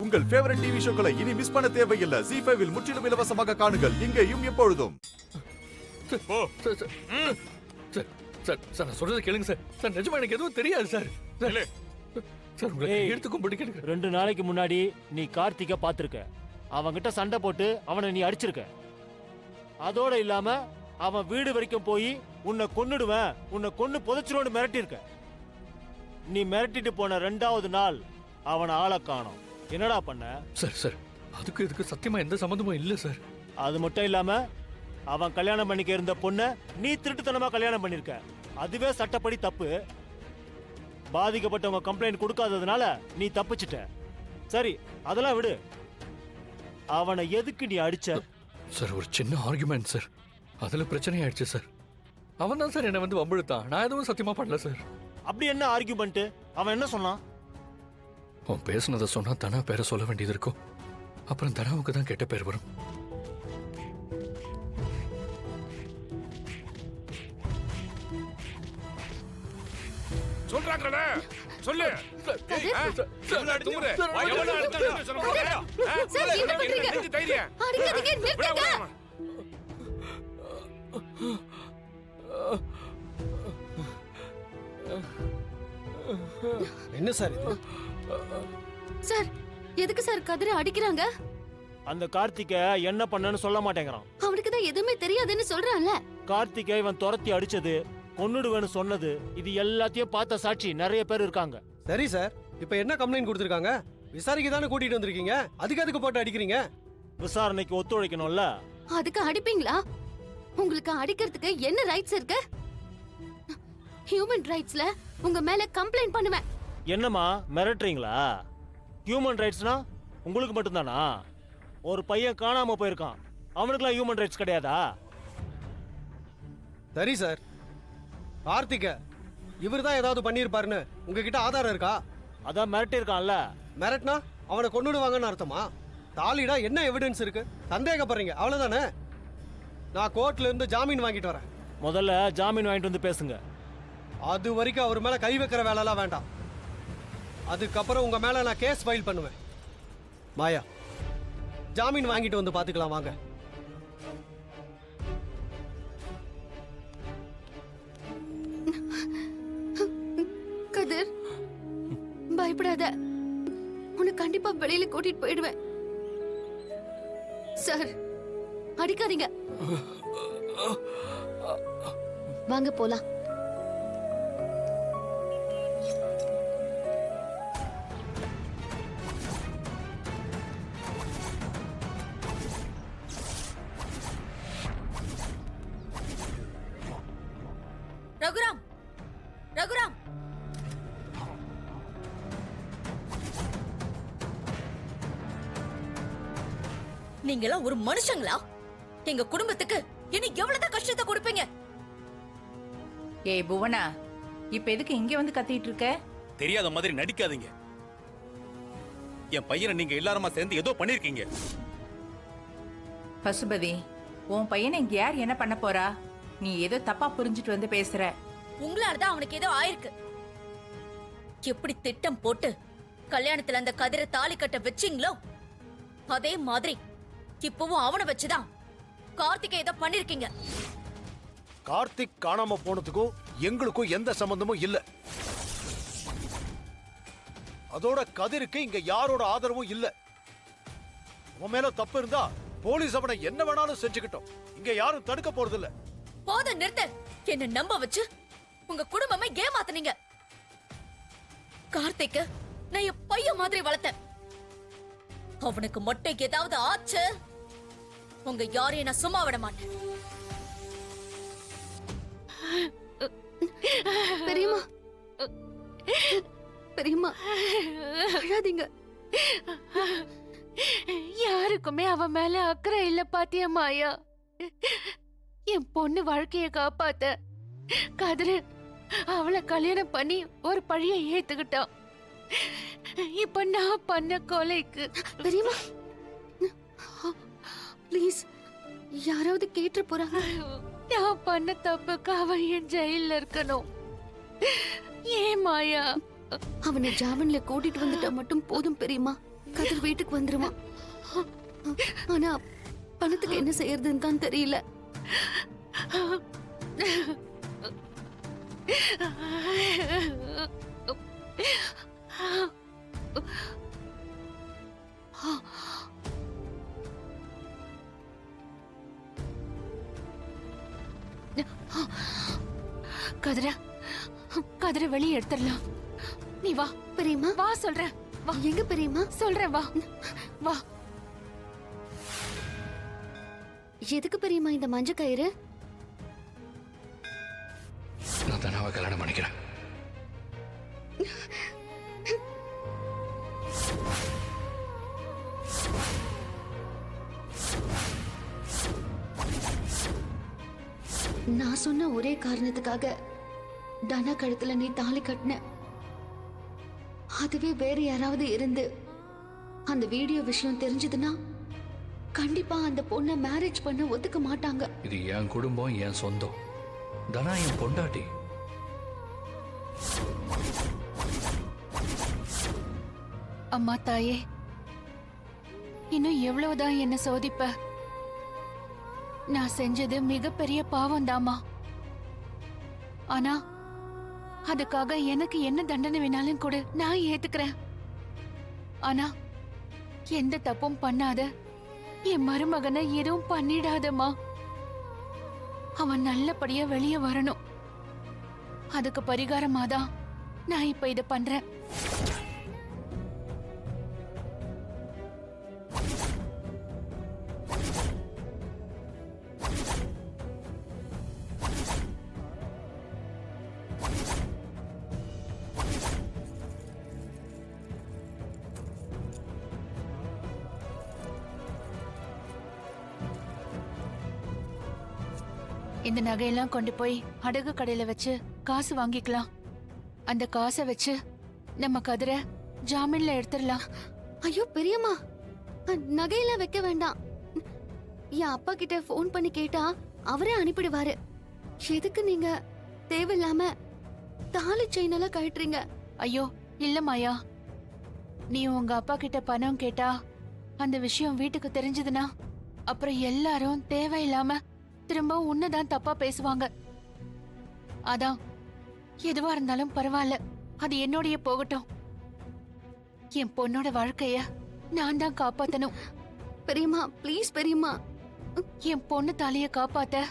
உங்கள் favourite TV ஷோக்களை இனி miss பண்ண தேவையில்லை. ZEE5 இல் முற்றிலும் இலவசமாக காணுங்கள். இங்கேயும் எப்பொழுதும். சார் நான் சொல்றதை கேளுங்க சார். சார் நிஜமா எனக்கு எதுவும் தெரியாது சார். சார் உங்களை எடுத்துக்கும் பிடிக்க 2 நாளைக்கு முன்னாடி நீ கார்த்திகை பார்த்திருக்க. அவன்கிட்ட சண்டை போட்டு அவனை நீ அடிச்சிருக்க. அதோட இல்லாம அவன் வீடு வரைக்கும் போய் உன்னை கொன்னுடுவேன், உன்னை கொன்னு புதைச்சிருவோன்னு மிரட்டியிருக்க. நீ மிரட்டிட்டு போன 2வது நாள் அவனை ஆளை காணோம். என்னடா பண்ண? சார் அதுக்கு இதுக்கு சத்தியமா எந்த சம்பந்தமும் இல்ல சார். அது மட்டும் இல்லாம அவன் கல்யாணம் பண்ணிக்க இருந்த பொண்ணை நீ திருட்டுத்தனமா கல்யாணம் பண்ணிருக்க. அதுவே சட்டப்படி தப்பு. பாதிக்கப்பட்டவங்க கம்ப்ளைண்ட் கொடுக்காததுனால நீ தப்பிச்சிட்ட. சரி, அதெல்லாம் விடு. அவனை எதுக்கு நீ அடிச்ச? சார் ஒரு சின்ன ஆர்குமெண்ட் சார், அதுல பிரச்சனை ஆயிடுச்சு சார். அவன் தான் சார் என்ன வந்து வம்பிழுத்தான். நான் எதுவும் சத்தியமா பண்ணல சார். அப்படி என்ன ஆர்குமெண்ட்? அவன் என்ன சொன்னான்? அவன் பேசுனதை சொன்னா தனா பேரை சொல்ல வேண்டியது இருக்கும். அப்புறம் தனாவுக்கு தான் கெட்ட பேர் வரும். சொல்றாங்கடா சொல்லு. என்ன சார் இது? சார் எதுக்கு சார் கதிரை அடிக்கிறாங்க? அந்த கார்த்திகை என்ன பண்ணன்னு சொல்ல மாட்டேங்கிறான். அவனுக்கு தான் எதுவுமே தெரியாதுன்னு சொல்றான்ல. கார்த்திகை இவன் துரத்தி அடிச்சது, கொன்னுடுவேன்னு சொன்னது, இது எல்லாத்தையும் பார்த்த சாட்சி நிறைய பேர் இருக்காங்க. சரி சார், இப்ப என்ன கம்ப்ளைண்ட் கொடுத்திருக்காங்க? விசாரிக்க தானே கூட்டிட்டு வந்திருக்கீங்க. அதுக்கு போட்டு அடிக்கிறீங்க? விசாரணைக்கு ஒத்துழைக்கணும்ல. அதுக்கு அடிப்பீங்களா? உங்களுக்கு அடிக்கிறதுக்கு என்ன ரைட்ஸ் இருக்கு? ஹியூமன் ரைட்ஸ்ல உங்க மேல கம்ப்ளைண்ட் பண்ணுவேன். என்னம்மா மிரட்டுறீங்களா? ஹியூமன் ரைட்ஸ்னா உங்களுக்கு மட்டும்தானா? ஒரு பையன் காணாம போயிருக்கான், அவனுக்குலாம் ஹியூமன் ரைட்ஸ் கிடையாதா? சரி சார், கார்த்திகை இவர் தான் ஏதாவது பண்ணியிருப்பாருன்னு உங்ககிட்ட ஆதாரம் இருக்கா? அதான் மிரட்டிருக்கான்ல. மிரட்னா அவனை கொன்னுடுவாங்கன்னு அர்த்தமா? தாலிடா என்ன எவிடன்ஸ் இருக்கு? சந்தேகப்படுறீங்க அவ்வளவுதானே? நான் கோர்ட்ல இருந்து ஜாமீன் வாங்கிட்டு வரேன். முதல்ல ஜாமீன் வாங்கிட்டு வந்து பேசுங்க. அது வரைக்கும் அவர் மேல கை வைக்கிற வேலைலாம் வேண்டாம். அதுக்கப்புறம் உங்க மேல நான் கேஸ் ஃபைல் பண்ணுவேன். மாயா, ஜாமீன் வாங்கிட்டு வந்து பாத்துக்கலாம் வாங்க. கதிர், பயப்படாத. உன்னை கண்டிப்பா வெளியில கூட்டிட்டு போயிடுவேன். சார் அடிக்காதீங்க, வாங்க போலாம். ரகுராம், ரகுராம், நீங்களாம் ஒரு மனுஷங்களா? எங்க குடும்பத்துக்கு இனி எவ்வளவுதான் கஷ்டத்தை கொடுப்பீங்க? ஏய் புவனா, இப்ப எதுக்கு இங்க வந்து கத்திட்டு இருக்க? தெரியாத மாதிரி நடிக்காதீங்க. என் பையனை நீங்க எல்லாருமா சேர்ந்து ஏதோ பண்ணிருக்கீங்க. பசுபதி, உன் பையனை இங்க யார் என்ன பண்ண போறா? நீ ஏதோ தப்பா புரிஞ்சுட்டு வந்து பேசுற. உங்களாலதான் அவனுக்கு ஏதோ ஆயிருக்கு. எப்படி திட்டம் போட்டு கல்யாணத்துல அந்த கதிரை தாலி கட்ட வச்சீங்களோ அதே மாதிரி இப்பவும் அவனை வச்சுதான் கார்த்திகை ஏதோ பண்ணிருக்கீங்க. கார்த்திக் காணாம போனதுக்கும் எங்களுக்கும் எந்த சம்பந்தமும் இல்ல. அதோட கதிருக்கு இங்க யாரோட ஆதரவும் இல்ல. உன் மேல தப்பு இருந்தா போலீஸ் அவனை என்ன வேணாலும் செஞ்சுக்கிட்டோம். இங்க யாரும் தடுக்க போறது இல்ல. போத நிறுத்த. என்ன நம்ப வச்சு உங்க குடும்பமே ஏமாத்துனீங்க. கார்த்திக் நான் என் பையன் மாதிரி வளர்த்தேன். அவனுக்கு மட்டும் ஏதாவது ஆச்சு உங்க யாரையும் நான் சும்மா விட மாட்டேன். பெரியம்மா, பெரியம்மா அழாதீங்க. யாருக்குமே அவன் மேல அக்கறை இல்ல பாத்தியா மாயா? என் பொண்ணு வாழ்க்கைய காப்பாத்த கதிரு அவளை கல்யாணம் பண்ணி ஒரு பழிய ஏத்துக்கிட்டான். இப்ப நான் பண்ண கொலைக்கு பெரியம்மா ப்ளீஸ், யாராவது கேட்டு போறாங்க. நான் பண்ண தப்புக்கு அவன் என் ஜெயில இருக்கணும். ஏன் மாயா? அவனை ஜாமீன்ல கூட்டிட்டு வந்துட்டா மட்டும் போதும் பெரியம்மா. கதிர் வீட்டுக்கு வந்துருவான். ஆனா பணத்துக்கு என்ன செய்யறதுன்னு தான் தெரியல. கதிர வெளியே எடுத்துடலாம். நீ வா பெரியம்மா, வா சொல்றேன். வா. எங்க பெரியம்மா? சொல்றேன், வா வா. எதுக்கு பெரியம்மா இந்த மஞ்ச கயிறு? நான் தானாவை கல்யாணம் பண்ணிக்கிறேன். நான் சொன்ன ஒரே காரணத்துக்காக தனா கழுத்துல நீ தாலி கட்டின. அதுவே வேற யாராவது இருந்து அந்த வீடியோ விஷயம் தெரிஞ்சதுன்னா கண்டிப்பா அந்த பொண்ணை மேரேஜ் பண்ண ஒத்துக்க மாட்டாங்க. இது என் குடும்பம், என் சொந்தம். தனா என் பொண்டாட்டி. அம்மா தாயே, இன்னும் எவ்வளவுதான் என்ன சோதிப்ப? நான் செஞ்சது மிகப்பெரிய பாவம் தாமா. ஆனா அதுக்காக எனக்கு என்ன தண்டனை வேணாலும் கொடு, நான் ஏத்துக்கிறேன். ஆனா எந்த தப்பும் பண்ணாத என் மருமகனை எதுவும் பண்ணிடாதம்மா. அவன் நல்லபடியா வெளியே வரணும். அதுக்கு பரிகாரமாதான் நான் இப்ப இத பண்றேன். இந்த நகையெல்லாம் கொண்டு போய் அடகு கடையில வச்சு காசு வாங்கிக்கலாம். அந்த காசை வச்சு நம்ம கதிர ஜாமீன்ல எடுத்துடலாம். ஐயோ பெரியம்மா, நகையெல்லாம் வைக்க வேண்டாம். என் அப்பா கிட்ட போன் பண்ணி கேட்டா அவரே அனுப்பிடுவாரு. எதுக்கு நீங்க தேவையில்லாம தாலி செயின் எல்லாம் கழட்டுறீங்க? ஐயோ இல்ல மாயா, நீ உங்க அப்பா கிட்ட பணம் கேட்டா அந்த விஷயம் வீட்டுக்கு தெரிஞ்சதுன்னா அப்புறம் எல்லாரும் தேவையில்லாம திரும்ப உன்னதான் தப்பா பேசுவாங்க. அதான் எதுவா இருந்தாலும் பரவாயில்ல, அது என்னோடய போகட்டும். என் பொண்ணோட வாழ்க்கைய நான் தான் காப்பாத்தணும். பெரியம்மா ப்ளீஸ் பெரியம்மா, என் பொண்ணு தாலிய காப்பாத்த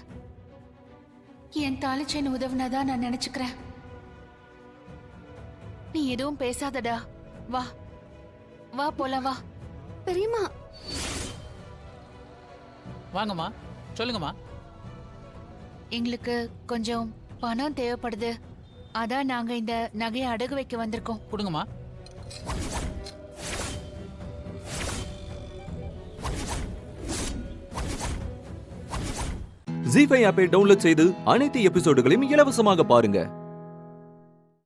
என் தாலி செயின் உதவுனதா நான் நினைச்சுக்கிறேன். நீ எதுவும் பேசாதடா. வா வா போலாம், வா. பெரியம்மா வாங்கம்மா, சொல்லுங்கம்மா. எங்களுக்கு கொஞ்சம் பணம் தேவைப்படுது. அதான் நாங்க இந்த நகையை அடகு வைக்க வந்திருக்கோம். கொடுங்கம்மா. ஜீ5 ஆப்பை டவுன்லோட் செய்து அனைத்து எபிசோடுகளையும் இலவசமாக பாருங்க.